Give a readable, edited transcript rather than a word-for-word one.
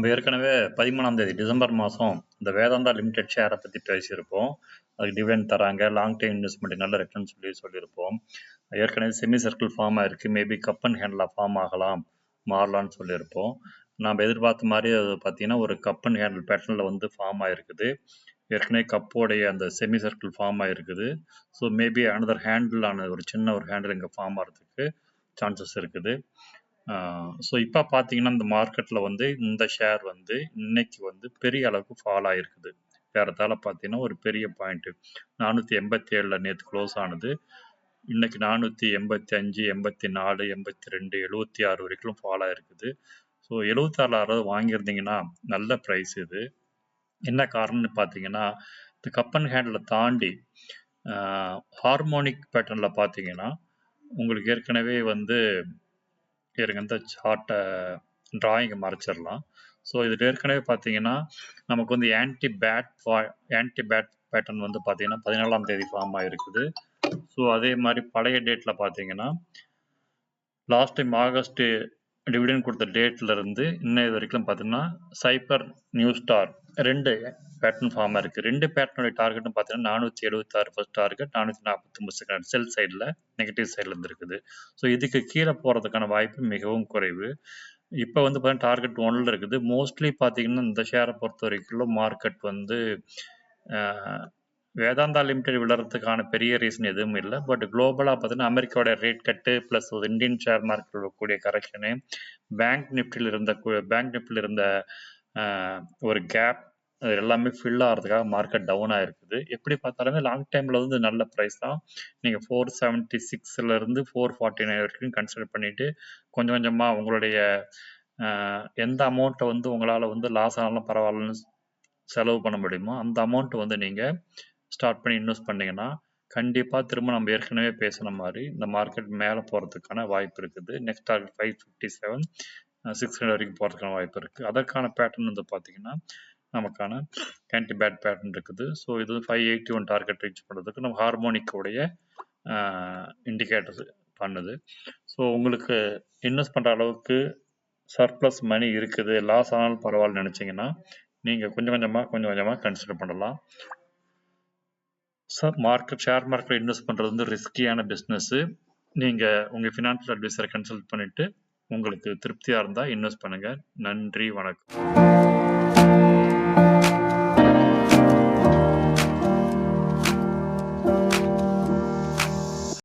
நம்ம ஏற்கனவே 13ஆம் தேதி டிசம்பர் மாதம் இந்த வேதாந்தா லிமிடெட் ஷேரை பற்றி பேசியிருப்போம். அதுக்கு டிவிடெண்ட் தராங்க, லாங் டைம் இன்வெஸ்ட்மெண்ட் நல்ல ரிட்டர்ன் சொல்லியிருப்போம். ஏற்கனவே செமி சர்க்கிள் ஃபார்ம் ஆயிருக்கு, maybe cup and handle form ஆகலாம், மாறலாம்னு சொல்லியிருப்போம். நாம் எதிர்பார்த்த மாதிரி அது பார்த்தீங்கன்னா ஒரு கப் அண்ட் ஹேண்டில் பேட்டர்னில் வந்து ஃபார்ம் ஆயிருக்குது. ஏற்கனவே கப்போடைய அந்த செமி சர்க்கிள் ஃபார்ம் ஆயிருக்குது. ஸோ மேபி அனதர் ஹேண்டிலான ஒரு சின்ன ஒரு ஹேண்டில் இங்கே ஃபார்ம் ஆகிறதுக்கு சான்சஸ் இருக்குது. ஸோ இப்போ பார்த்தீங்கன்னா இந்த மார்க்கெட்டில் வந்து இந்த ஷேர் வந்து இன்னைக்கு வந்து பெரிய அளவுக்கு ஃபால் ஆகிருக்குது. ஏறத்தாழ பார்த்தீங்கன்னா ஒரு பெரிய பாயிண்ட்டு 487 நேற்று க்ளோஸ் ஆனது. இன்னைக்கு 485, 84, 82, 76 வரைக்கும் ஃபால் ஆகிருக்குது. ஸோ 76 வாங்கியிருந்தீங்கன்னா நல்ல ப்ரைஸ் இது. என்ன காரணம்னு பார்த்தீங்கன்னா இந்த கப் அண்ட் ஹேண்டில் தாண்டி ஹார்மோனிக் பேட்டர்னில் பார்த்தீங்கன்னா உங்களுக்கு ஏற்கனவே வந்து இந்த சார்ட்டை டிராயிங்கை மறைச்சிடலாம். ஸோ இதில் ஏற்கனவே பார்த்தீங்கன்னா நமக்கு வந்து ஆன்டி பேட் பேட்டர்ன் வந்து பார்த்தீங்கன்னா 14ஆம் தேதி ஃபார்ம் ஆகிருக்குது. ஸோ அதே மாதிரி பழைய டேட்டில் பார்த்தீங்கன்னா லாஸ்ட் டைம் ஆகஸ்ட் டிவிடெண்ட் கொடுத்த டேட்ல இருந்து இன்னும் இது வரைக்கும் பார்த்தீங்கன்னா சைபர் நியூ ஸ்டார் 2 பேட்டர்ன் ஃபார்மாக இருக்குது. 2 பேட்டர்னுடைய டார்கெட்னு பார்த்தீங்கன்னா 476 ஃபர்ஸ்ட் டார்கெட், 449 செகண்ட் செல் சைடில் நெகட்டிவ் சைடில் இருந்துருக்குது. ஸோ இதுக்கு கீழே போகிறதுக்கான வாய்ப்பு மிகவும் குறைவு. இப்போ வந்து பார்த்தீங்கன்னா டார்கெட் 1ல் இருக்குது. மோஸ்ட்லி பார்த்தீங்கன்னா இந்த ஷேரை பொறுத்த வரைக்கும் மார்க்கெட் வந்து வேதாந்தா லிமிடெட் விழுறதுக்கான பெரிய ரீசன் எதுவும் இல்லை. பட் குளோபலாக பார்த்தீங்கன்னா அமெரிக்காவோட ரேட் கட்டு ப்ளஸ் இந்தியன் ஷேர் மார்க்கெட்டில் இருக்கக்கூடிய கரெக்ஷனு, பேங்க் நிஃப்டியில் இருந்த ஒரு கேப் எல்லாமே ஃபில் ஆகிறதுக்காக மார்க்கெட் டவுன் ஆகிருக்குது. எப்படி பார்த்தாலுமே லாங் டைமில் வந்து நல்ல ப்ரைஸ் தான். நீங்கள் 476 449 வரைக்கும் கன்சிடர் பண்ணிவிட்டு கொஞ்சம் கொஞ்சமாக உங்களுடைய எந்த அமௌண்ட்டை வந்து உங்களால் வந்து லாஸ் ஆனாலும் பரவாயில்லன்னு செலவு பண்ண முடியுமோ அந்த அமௌண்ட் வந்து நீங்கள் ஸ்டார்ட் பண்ணி இன்வெஸ்ட் பண்ணிங்கன்னா கண்டிப்பாக திரும்ப நம்ம ஏற்கனவே பேசின மாதிரி இந்த மார்க்கெட் மேலே போகிறதுக்கான வாய்ப்பு இருக்குது. நெக்ஸ்ட் டார்கெட் 557, 600 வரைக்கும் போகிறதுக்கான வாய்ப்பு இருக்குது. அதற்கான பேட்டர்ன் வந்து பார்த்திங்கன்னா நமக்கான ஆன்டி பேட் பேட்டர்ன் இருக்குது. ஸோ இது 581 டார்கெட் ரீச் பண்ணுறதுக்கு நம்ம ஹார்மோனிக்கோடைய இண்டிகேட்டர்ஸ் பண்ணுது. ஸோ உங்களுக்கு இன்வெஸ்ட் பண்ணுற அளவுக்கு சர்ப்ளஸ் மணி இருக்குது, லாஸ் ஆனாலும் பரவாயில்ல நினச்சிங்கன்னா நீங்கள் கொஞ்சம் கொஞ்சமாக கன்சிடர் பண்ணலாம். ஷேர் மார்க்கெட் இன்வெஸ்ட் பண்ணுறது வந்து ரிஸ்கியான பிஸ்னஸ்ஸு. நீங்கள் உங்கள் ஃபினான்ஷியல் அட்வைசரை கன்சல்ட் பண்ணிவிட்டு உங்களுக்கு திருப்தியாக இருந்தால் இன்வெஸ்ட் பண்ணுங்கள். நன்றி, வணக்கம்.